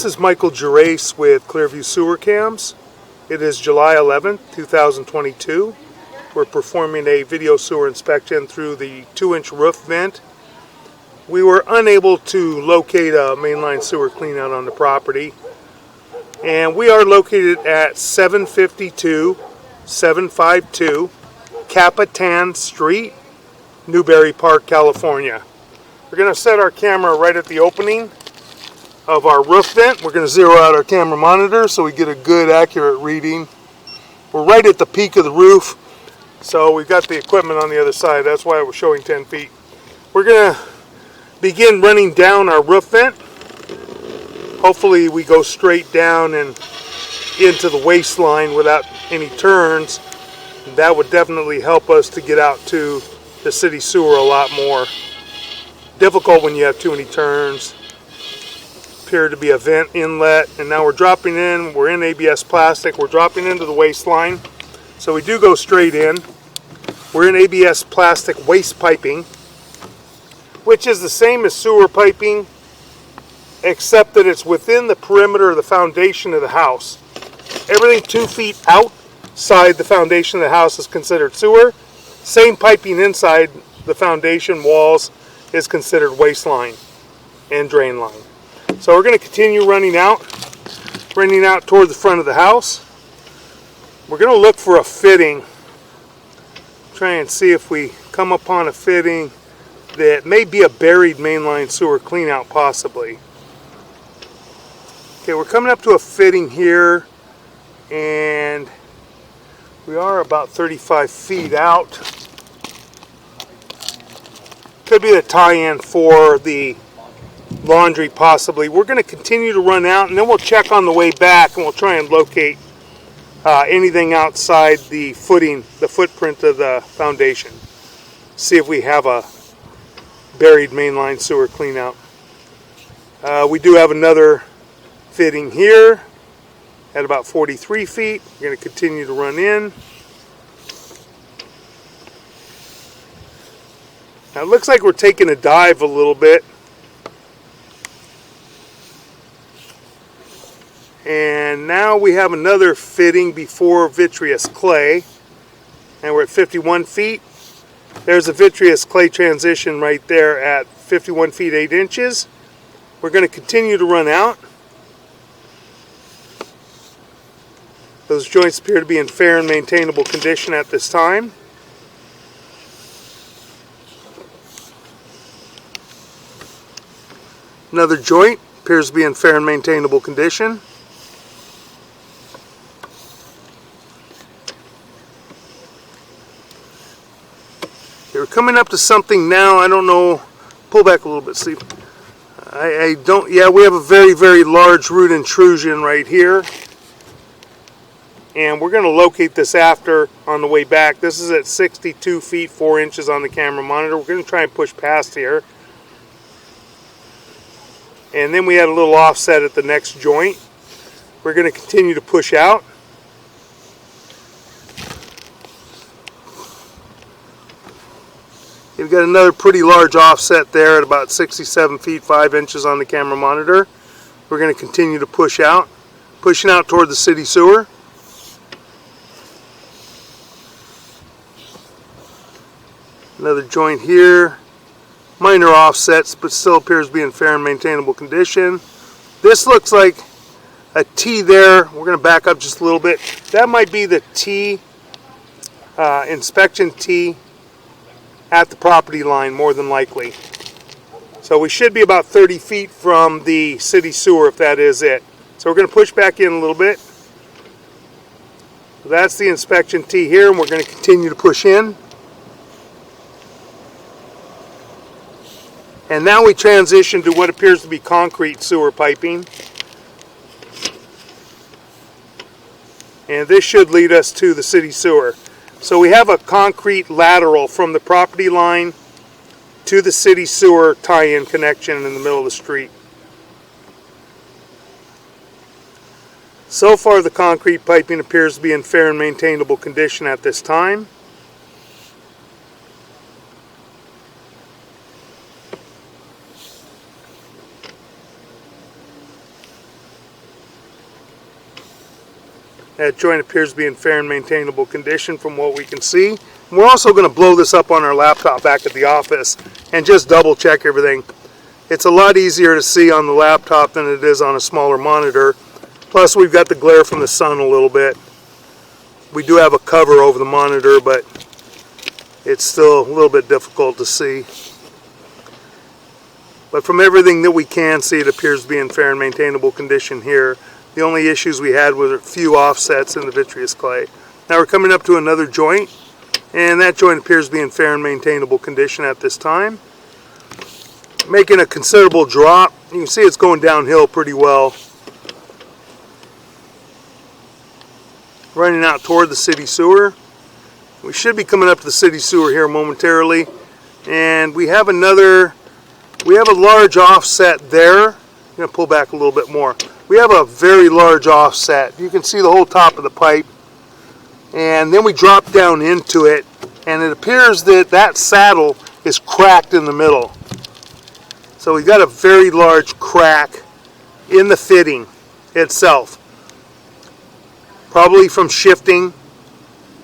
This is Michael Gerace with Clearview Sewer Cams. It is July 11th, 2022. We're performing a video sewer inspection through the 2-inch roof vent. We were unable to locate a mainline sewer cleanout on the property. And we are located at 752 Capitan Street, Newbury Park, California. We're going to set our camera right at the opening of our roof vent. We're going to zero out our camera monitor so we get a good accurate reading. We're right at the peak of the roof, so we've got the equipment on the other side. That's why we're showing 10 feet. We're going to begin running down our roof vent. Hopefully we go straight down and into the waistline without any turns. That would definitely help us to get out to the city sewer a lot more. Difficult when you have too many turns. Appear to be a vent inlet, and now we're dropping in. We're in ABS plastic. We're dropping into the waistline, so we do go straight in. We're in ABS plastic waste piping, which is the same as sewer piping, except that it's within the perimeter of the foundation of the house. Everything 2 feet outside the foundation of the house is considered sewer. Same piping inside the foundation walls is considered waistline and drain line. So we're going to continue running out toward the front of the house. We're going to look for a fitting. Try and see if we come upon a fitting that may be a buried mainline sewer cleanout, possibly. Okay, we're coming up to a fitting here, and we are about 35 feet out. Could be the tie-in for the laundry, possibly. We're going to continue to run out, and then we'll check on the way back, and we'll try and locate anything outside the footing, the footprint of the foundation. See if we have a buried mainline sewer cleanout. We do have another fitting here at about 43 feet. We're going to continue to run in. Now it looks like we're taking a dive a little bit. And now we have another fitting before vitreous clay, and we're at 51 feet. There's a vitreous clay transition right there at 51 feet 8 inches. We're going to continue to run out. Those joints appear to be in fair and maintainable condition at this time. Another joint appears to be in fair and maintainable condition. We're coming up to something now. I don't know. Pull back a little bit, Steve. Yeah, we have a very, very large root intrusion right here. And we're going to locate this after on the way back. This is at 62 feet 4 inches on the camera monitor. We're going to try and push past here. And then we had a little offset at the next joint. We're going to continue to push out. We've got another pretty large offset there at about 67 feet 5 inches on the camera monitor. We're going to continue to push out, pushing out toward the city sewer. Another joint here. Minor offsets, but still appears to be in fair and maintainable condition. This looks like a T there. We're going to back up just a little bit. That might be the T, inspection T at the property line, more than likely. So we should be about 30 feet from the city sewer, if that is it. So we're going to push back in a little bit. That's the inspection T here, and we're going to continue to push in. And now we transition to what appears to be concrete sewer piping. And this should lead us to the city sewer. So we have a concrete lateral from the property line to the city sewer tie-in connection in the middle of the street. So far the concrete piping appears to be in fair and maintainable condition at this time. That joint appears to be in fair and maintainable condition from what we can see. And we're also going to blow this up on our laptop back at the office and just double check everything. It's a lot easier to see on the laptop than it is on a smaller monitor. Plus we've got the glare from the sun a little bit. We do have a cover over the monitor, but it's still a little bit difficult to see. But from everything that we can see, it appears to be in fair and maintainable condition here. The only issues we had were a few offsets in the vitreous clay. Now we're coming up to another joint, and that joint appears to be in fair and maintainable condition at this time. Making a considerable drop. You can see it's going downhill pretty well. Running out toward the city sewer. We should be coming up to the city sewer here momentarily. And we have a large offset there. I'm going to pull back a little bit more. We have a very large offset. You can see the whole top of the pipe. And then we drop down into it, and it appears that that saddle is cracked in the middle. So we've got a very large crack in the fitting itself. Probably from shifting.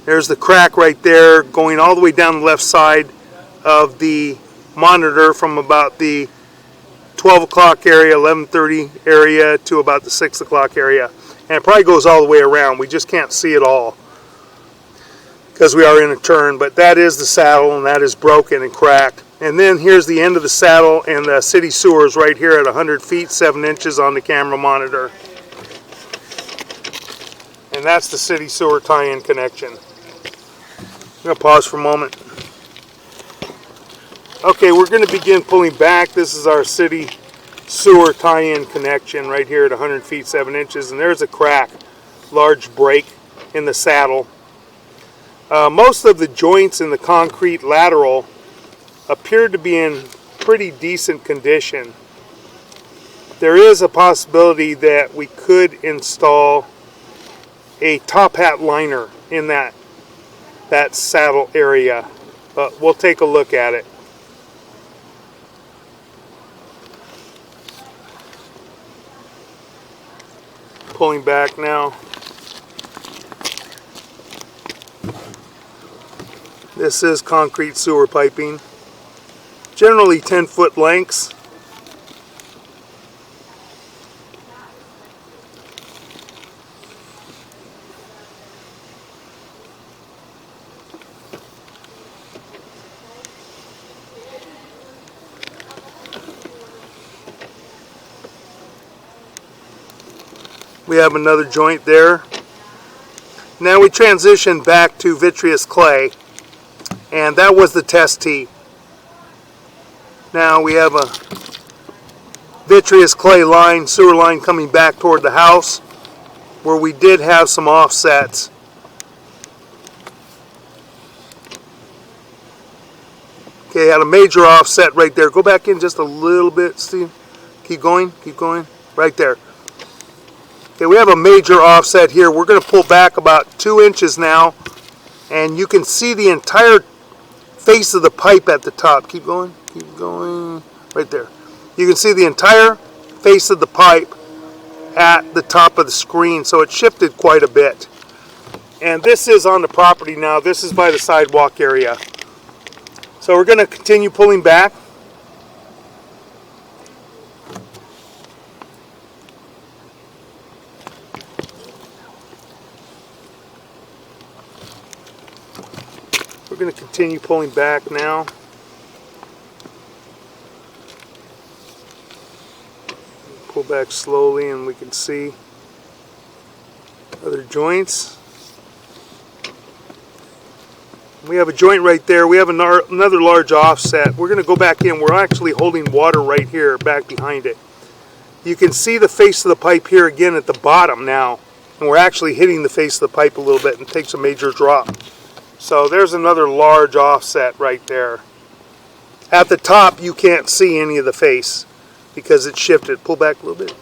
There's the crack right there going all the way down the left side of the monitor from about the 12 o'clock area, 11:30 area to about the 6 o'clock area. And it probably goes all the way around. We just can't see it all because we are in a turn. But that is the saddle, and that is broken and cracked. And then here's the end of the saddle, and the city sewer is right here at 100 feet, 7 inches on the camera monitor. And that's the city sewer tie-in connection. I'm going to pause for a moment. Okay, we're going to begin pulling back. This is our city sewer tie-in connection right here at 100 feet, 7 inches. And there's a crack, large break in the saddle. Most of the joints in the concrete lateral appear to be in pretty decent condition. There is a possibility that we could install a top hat liner in that saddle area, but we'll take a look at it. Pulling back now. This is concrete sewer piping, generally 10-foot lengths. We have another joint there. Now we transition back to vitreous clay, and that was the test tee. Now we have a vitreous clay line, sewer line coming back toward the house, where we did have some offsets. Okay, had a major offset right there. Go back in just a little bit, Steve. Keep going, right there. Okay, we have a major offset here. We're going to pull back about 2 inches now, and you can see the entire face of the pipe at the top. Keep going, right there. You can see the entire face of the pipe at the top of the screen, so it shifted quite a bit. And this is on the property now. This is by the sidewalk area. So we're going to continue pulling back. We're going to continue pulling back now. Pull back slowly and we can see other joints. We have a joint right there. We have another large offset. We're going to go back in. We're actually holding water right here back behind it. You can see the face of the pipe here again at the bottom now. And we're actually hitting the face of the pipe a little bit and it takes a major drop. So there's another large offset right there. At the top you can't see any of the face because it shifted. Pull back a little bit.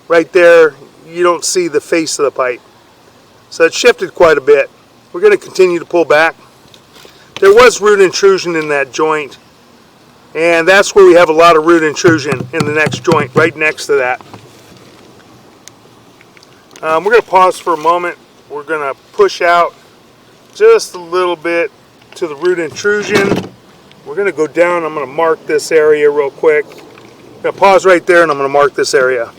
Right there you don't see the face of the pipe. So it shifted quite a bit. We're going to continue to pull back. There was root intrusion in that joint, and that's where we have a lot of root intrusion in the next joint, right next to that. We're going to pause for a moment. We're going to push out just a little bit to the root intrusion. We're going to go down. I'm going to mark this area real quick. I'm going to pause right there and I'm going to mark this area.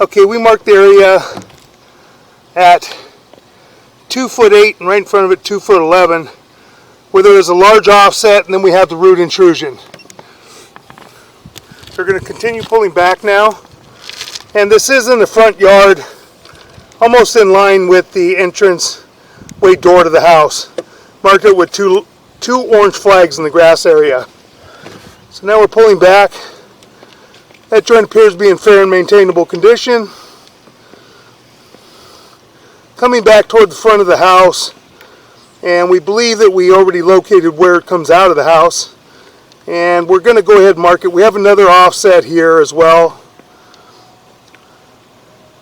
Okay, we marked the area at 2'8" and right in front of it 2'11", where there is a large offset, and then we have the root intrusion. We're going to continue pulling back now, and this is in the front yard, almost in line with the entrance way door to the house. Marked it with two orange flags in the grass area. So now we're pulling back. That joint appears to be in fair and maintainable condition. Coming back toward the front of the house, and we believe that we already located where it comes out of the house. And we're going to go ahead and mark it. We have another offset here as well.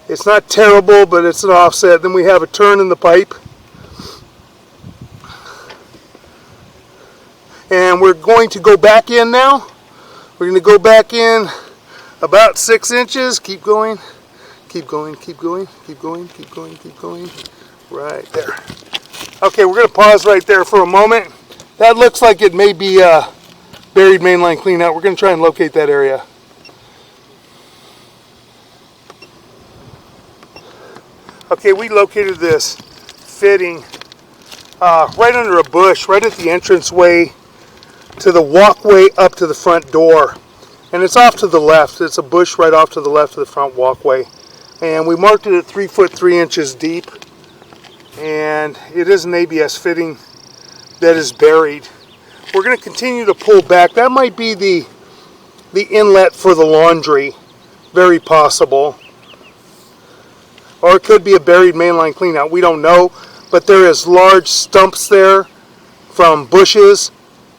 It's not terrible, but it's an offset. Then we have a turn in the pipe. And we're going to go back in now. We're going to go back in about 6 inches. Keep going. Keep going, keep going, keep going, keep going, keep going. Right there. Okay, we're going to pause right there for a moment. That looks like it may be a buried mainline cleanout. We're going to try and locate that area. Okay, we located this fitting right under a bush, right at the entranceway to the walkway up to the front door. And it's off to the left. It's a bush right off to the left of the front walkway. And we marked it at 3 foot 3 inches deep. And it is an ABS fitting that is buried. We're going to continue to pull back. That might be the inlet for the laundry. Very possible. Or it could be a buried mainline cleanout. We don't know. But there is large stumps there from bushes.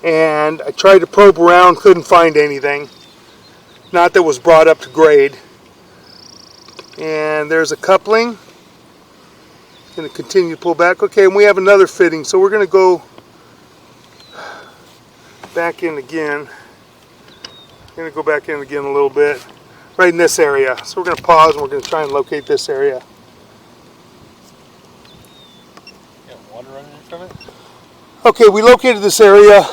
And I tried to probe around, couldn't find anything. Not that was brought up to grade. And there's a coupling. Going to continue to pull back. Okay, and we have another fitting, so we're going to go back in again. Going to go back in again a little bit, right in this area. So we're going to pause and we're going to try and locate this area. Got water running from it? Okay, we located this area,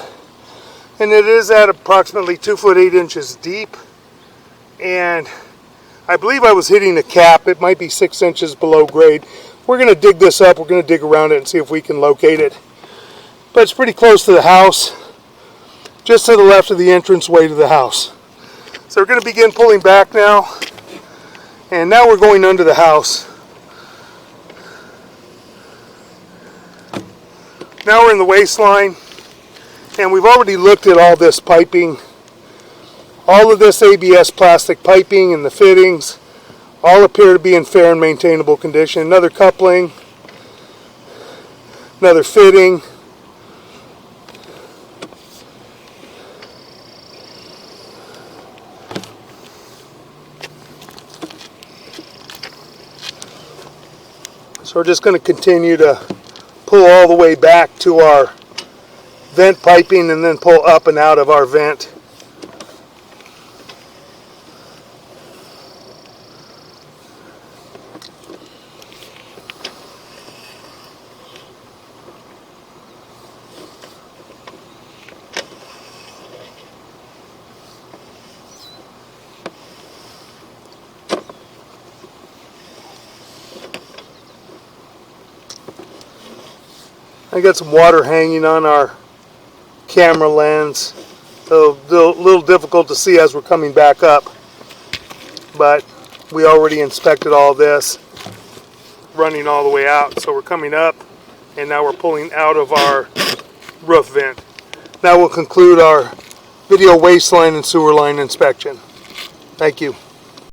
and it is at approximately 2 foot 8 inches deep. And I believe I was hitting a cap. It might be 6 inches below grade. We're going to dig this up. We're going to dig around it and see if we can locate it. But it's pretty close to the house, just to the left of the entranceway to the house. So we're going to begin pulling back now. And now we're going under the house. Now we're in the waistline. And we've already looked at all this piping. All of this ABS plastic piping and the fittings all appear to be in fair and maintainable condition. Another coupling, another fitting. So we're just going to continue to pull all the way back to our vent piping and then pull up and out of our vent. I got some water hanging on our camera lens. So a little difficult to see as we're coming back up. But we already inspected all this, running all the way out. So we're coming up, and now we're pulling out of our roof vent. That will conclude our video waistline and sewer line inspection. Thank you.